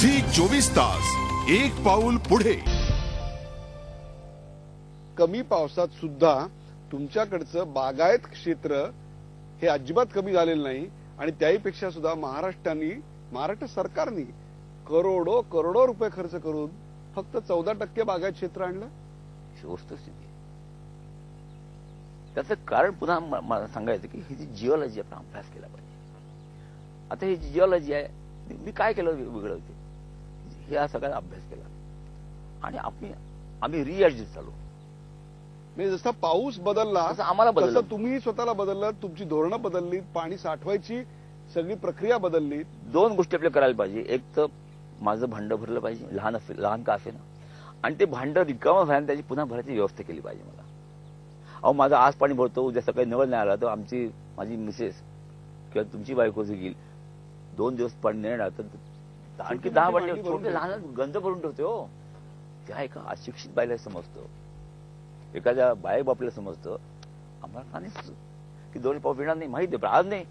Zee 24 तास एक पाऊल पुढे. कमी पावसात सुद्धा तुमच्याकडचं बागायत क्षेत्र हे अजिबात कमी झालेलं नाही आणि त्याहीपेक्षा सुद्धा महाराष्ट्र सरकारने करोडो रुपये खर्च करून फक्त 14% बागायत क्षेत्र आणलं. ही वस्तुस्थिती आहे. त्याचं कारण पुन्हा मला सांगायचं की ही जी जिओलॉजी आपण अभ्यास केला पाहिजे. आता ही जिओलॉजी आहे, मी काय केलं वेगळं होते हे हा सगळा अभ्यास केला आणि आम्ही रिॲडजस्ट झालो. म्हणजे जसा पाऊस बदलला तसं आम्हाला बदललं. तसं तुम्ही स्वतःला बदललं, तुमची धोरणं बदलली, पाणी साठवायची सगळी प्रक्रिया बदलली. 2 गोष्टी आपल्याला करायला पाहिजे. एक तर माझं भांडं भरलं पाहिजे, लहान का असे ना, आणि ते भांडं रिकामं व्हायला त्याची पुन्हा भरायची व्यवस्था केली पाहिजे. मला माझं आज पाणी भरतो, उद्या सकाळी नवल नाही आला तर माझी मिसेस किंवा तुमची बायको जी गेली 2 दिवस पाणी नाही आलं तर आणखी 10 भांडे लहान गंज भरून ठेवते. हो, त्या एका अशिक्षित बायला समजतं, एखाद्या बायक बापला समजतं, आम्हाला का नाही की 2 पाऊस येणार नाही माहिती आहे. पण आज नाही,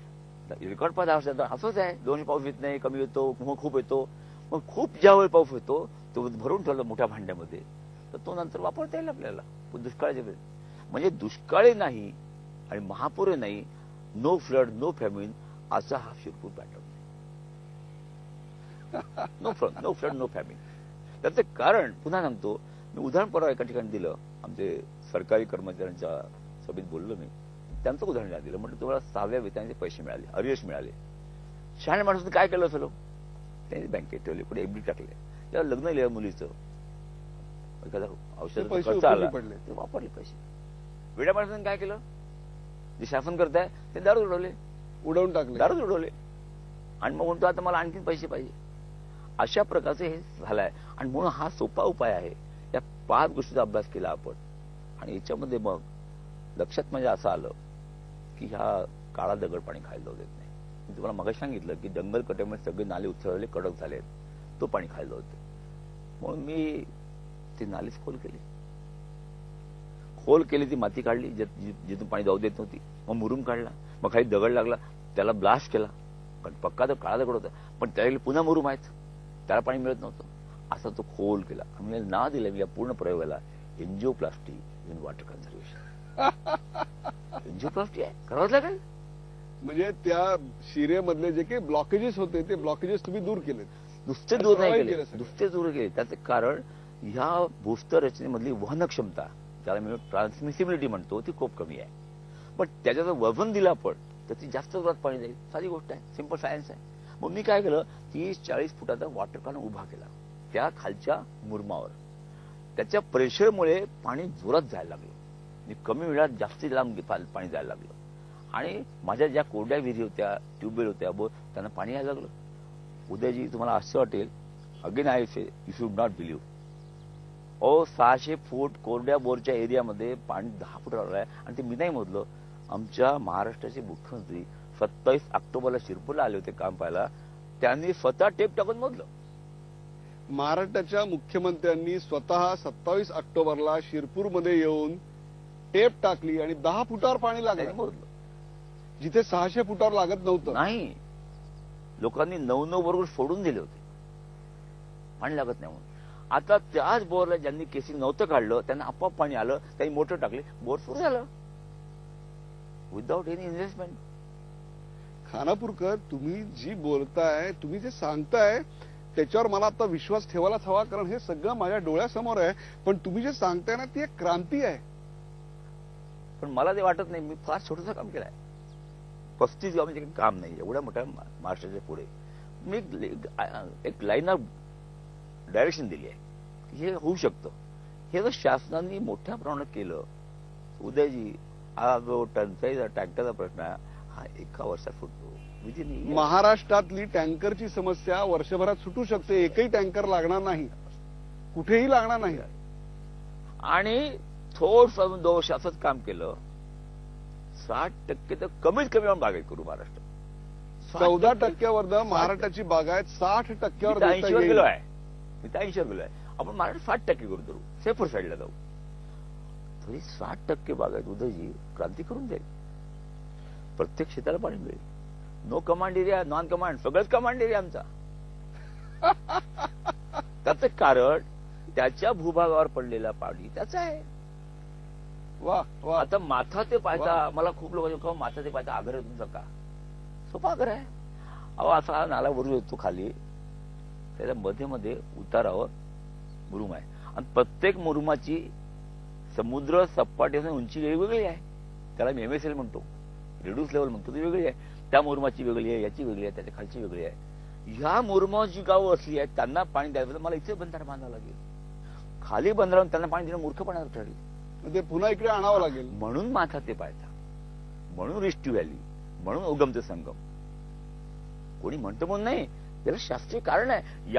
रेकॉर्ड 5 वर्षात असंच आहे. 2 पाऊस येत नाही, कमी येतो, मग खूप येतो. मग खूप ज्यावेळी पाऊस येतो तो भरून ठेवला मोठ्या भांड्यामध्ये तर तो नंतर वापरता येईल आपल्याला दुष्काळाच्या वेळेस. म्हणजे दुष्काळी नाही आणि महापुरे नाही, नो फ्लड नो फॅमिन असा हा Shirpur pattern. No flood no famine. त्याचं कारण पुन्हा सांगतो मी. उदाहरण परवा एका ठिकाणी दिलं, आमचे सरकारी कर्मचाऱ्यांच्या सभेत बोललो मी, त्यांचं उदाहरण दिलं. म्हटलं तुम्हाला 6व्या वेतनाचे पैसे मिळाले, अरियर्स मिळाले. शहाण्या माणसाने काय केलं असेल, त्यांनी बँकेत ठेवले, पुढे एफडी टाकले. त्याला लग्न लिहिलं मुलीचं, एखादा औषध खर्च आला ते वापरले पैसे. वेड्या माणसाने काय केलं, जे शासन करत आहे ते दारू उडवून टाकले आणि मग म्हणतो आता मला आणखीन पैसे पाहिजे. अशा प्रकारचे हे झालंय. आणि म्हणून हा सोपा उपाय आहे. या 5 गोष्टीचा अभ्यास केला आपण आणि याच्यामध्ये मग लक्षात म्हणजे असं आलं की ह्या काळा दगड पाणी खायला जाऊ देत नाही. मी तुम्हाला मगाशी सांगितलं की जंगल कट्यामध्ये सगळे नाले उचलले, कडक झालेत, तो पाणी खायला होते. म्हणून मी ती नालीच खोल केली, ती माती काढली जिथून पाणी जाऊ देत नव्हती. मग मुरुम काढला, मग खाली दगड लागला, त्याला ब्लास्ट केला. कारण पक्का तर काळा दगड होता, पण त्याला पुन्हा मुरुम आहेत, त्याला पाणी मिळत नव्हतं. असा तो खोल केला. आम्ही नाव दिलं या पूर्ण प्रयोगाला angioplasty in water conservation. Angioplasty आहे, करावंच लागेल. म्हणजे त्या शिरेमधले जे काही ब्लॉकेजेस होते ते ब्लॉकेजेस तुम्ही दूर केले. नुसते दूर नाही केले, नुसते दूर केले. त्याचं कारण ह्या भूस्तर रचनेमधली वहन क्षमता, ज्याला मी ट्रान्समिसिबिलिटी म्हणतो, ती खूप कमी आहे. पण त्याच्याचं वजन दिलं आपण तर ती जास्त जोरात पाणी जाईल. साधी गोष्ट आहे, सिंपल सायन्स आहे. मग मी काय केलं, 30-40 फुटाचा वॉटर कॅनन उभा केला त्या खालच्या मुरमावर. त्याच्या प्रेशरमुळे पाणी जोरात जायला लागलं, कमी वेळात जास्ती लांब पाणी जायला लागलं. आणि माझ्या ज्या कोरड्या विहिरी होत्या, ट्यूबवेल होत्या, त्यांना पाणी यायला लागलं. उद्याजी तुम्हाला असं वाटेल, again I say you should not believe, 600 फूट कोरड्या बोरच्या एरियामध्ये पाणी 10 फुटावर आहे. आणि ते मी नाही मोजलं, आमच्या महाराष्ट्राचे मुख्यमंत्री 27 ऑक्टोबरला शिरपूरला आले होते काम पाहायला, त्यांनी स्वतः टेप टाकून मोजलं. महाराष्ट्राच्या मुख्यमंत्र्यांनी स्वतः 27 ऑक्टोबरला शिरपूरमध्ये येऊन टेप टाकली आणि 10 फुटावर पाणी लागलं, मोजलं. जिथे 600 फुटावर लागत नव्हतं. नाही, लोकांनी 9 बरोबर सोडून दिले होते, पाणी लागत नाही म्हणून. आता त्याच बोरला ज्यांनी केसिंग नव्हतं काढलं त्यांना आपोआप पाणी आलं, त्यांनी मोटर टाकली, बोर सुरू झालं विदाउट एनी इन्व्हेस्टमेंट. खानापूरकर, तुम्ही जी बोलताय, तुम्ही जे सांगताय त्याच्यावर मला आता विश्वास ठेवायलाच हवा, कारण हे सगळं माझ्या डोळ्यासमोर आहे. पण तुम्ही जे सांगताय ना, ती एक क्रांती आहे. पण मला ते वाटत नाही. मी फार छोटंसं काम केलंय, 35 गाव म्हणजे काम नाही एवढ्या मोठ्या महाराष्ट्राच्या पुढे. मी एक लाईन ऑफ डायरेक्शन दिली आहे, हे होऊ शकतं. हे जर शासनाने मोठ्या प्रमाणात केलं, उद्याजी हा जो टंचाईचा टँकरचा प्रश्न आहे हा 1 वर्षात सुटतो. महाराष्ट्रातली टँकरची समस्या वर्षभरात सुटू शकते. एकही टँकर लागणार नाही, कुठेही लागणार नाही. आणि थोडं 2 वर्षाचंच काम केलं, 60% तर कमीत कमी आपण बागायत करू महाराष्ट्रात. 14% महाराष्ट्राची बागायत 60%वर 80वर गेलो आहे. मी 80वर गेलो आहे. आपण महाराष्ट्र 60% करून धरू, सेफर साईडला जाऊ. तरी 60% बागायत उदयजी क्रांती करून जाईल. प्रत्येक शेताला पाणी मिळेल. No command area, non command, सगळंच कमांड एरिया आमचा. त्याचं कारण त्याच्या भूभागावर पडलेला पाणी त्याचं आहे. वा वा. आता माथा ते पायथा, मला खूप लोक माथा ते पायथा आग्रह आहे तुमचा का? सोपा आग्रह आहे. अहो असा हा नाला वरून येतो खाली, त्याच्या मध्ये मध्ये उतारावर मुरुम आहे आणि प्रत्येक मुरुमाची समुद्र सपाटीपासून उंची वेगवेगळी आहे. त्याला मी MSL म्हणतो, रिड्यूस लेवल म्हणतो, ती वेगळी आहे. त्या मुरुमाची वेगळी आहे, याची वेगळी आहे, त्याच्या खालची वेगळी आहे. ह्या मुरुमाची जी गावं असली आहेत त्यांना पाणी द्यायचं, मला इथे बंधारा बांधावं लागेल. खाली बंधारा त्यांना पाणी देणं मूर्खपणा ठरेल. ते पुन्हा इकडे आणावं लागेल. म्हणून माथा ते पायथा, म्हणून रिष्टी व्हॅली, म्हणून उगम ते संगम. कोणी म्हणतं म्हणून नाही, त्याला शास्त्रीय कारण आहे.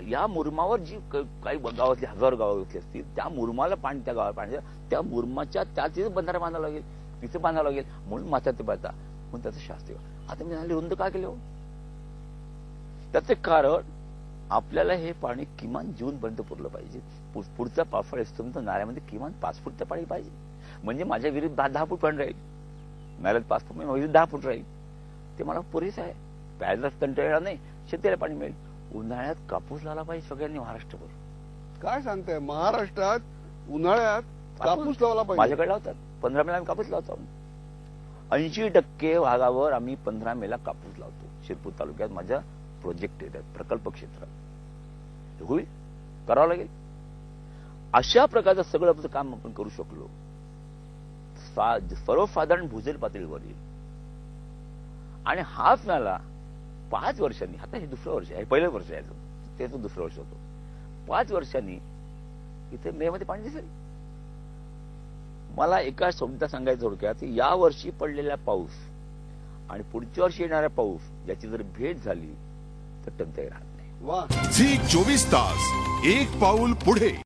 या मुरुमावर जी काही गावातली 1000 गावातली असतील, त्या मुरुमाला पाणी, त्या गावाला पाणी, त्या मुरुमाच्या तिथे बंधारा बांधावा लागेल, तिथे बांधावं लागेल. म्हणून माथा ते पायथा, म्हणून त्याचं शास्त्रीय. आता मी नाले रुंद का केले हो? त्याचे कारण आपल्याला हे पाणी किमान जूनपर्यंत पुरलं पाहिजे. पुढचा पावसाळा असतो तर नाल्यामध्ये किमान 5 फूट पाणी पाहिजे. म्हणजे माझ्या विरुद्ध 10 फूट पाणी राहील, नाल्यात 5 फूट, माझ्या 10 फूट राहील. ते मला पुरेसं आहे. प्यायला तंटळा नाही, शेतीला पाणी मिळेल. उन्हाळ्यात कापूस लावला पाहिजे सगळ्यांनी महाराष्ट्रभर. काय सांगताय? महाराष्ट्रात उन्हाळ्यात कापूस लावला पाहिजे? माझ्याकडे लावतात. 15 मेला कापूस लावतो. 80% भागावर आम्ही 15 मेला कापूस लावतो. शिरपूर तालुक्यात माझ्या प्रोजेक्ट येतात, प्रकल्प क्षेत्रात. होईल, करावं लागेल. अशा प्रकारचं सगळं काम आपण करू शकलो, सर्वसाधारण भूजल पातळीवर येईल. आणि हाच नाला 5 वर्षांनी, आता हे दुसरं वर्ष आहे, पहिलं वर्ष आहे, ते तो दुसरं वर्ष होतो, 5 वर्षांनी इथे मे मध्ये पाणी दिसेल. मला एका शब्दात सांगायचं थोडक्यात, या वर्षी पडलेला पाऊस आणि पुढच्या वर्षी येणारा पाऊस याची जर भेट झाली तर टंचाई राहत नाही. वा. झी 24 तास, एक पाऊल पुढे.